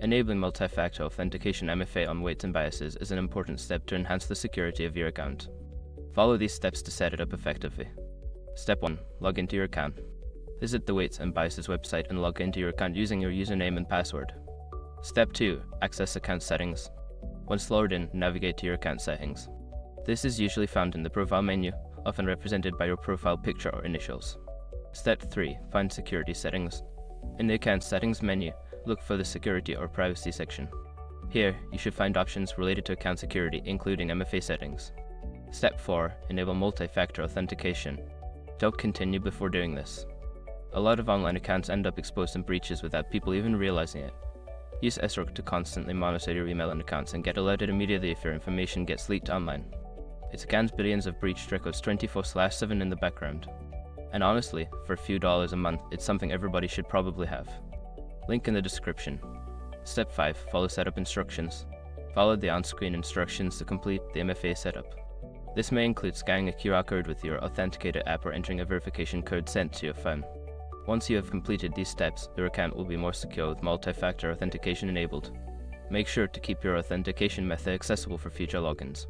Enabling multi-factor authentication MFA on weights and biases is an important step to enhance the security of your account. Follow these steps to set it up effectively. Step 1. Log into your account. Visit the Weights and Biases website and log into your account using your username and password. Step 2. Access account settings. Once logged in, navigate to your account settings. This is usually found in the profile menu, often represented by your profile picture or initials. Step 3. Find security settings. In the account settings menu, look for the security or privacy section. Here, you should find options related to account security, including MFA settings. Step 4. Enable multi-factor authentication. Don't continue before doing this. A lot of online accounts end up exposed in breaches without people even realizing it. Use SROC to constantly monitor your email and accounts and get alerted immediately if your information gets leaked online. It scans billions of breached records 24/7 in the background. And honestly, for a few dollars a month, it's something everybody should probably have. Link in the description. Step 5. Follow setup instructions. Follow the on-screen instructions to complete the MFA setup. This may include scanning a QR code with your authenticated app or entering a verification code sent to your phone. Once you have completed these steps, your account will be more secure with multi-factor authentication enabled. Make sure to keep your authentication method accessible for future logins.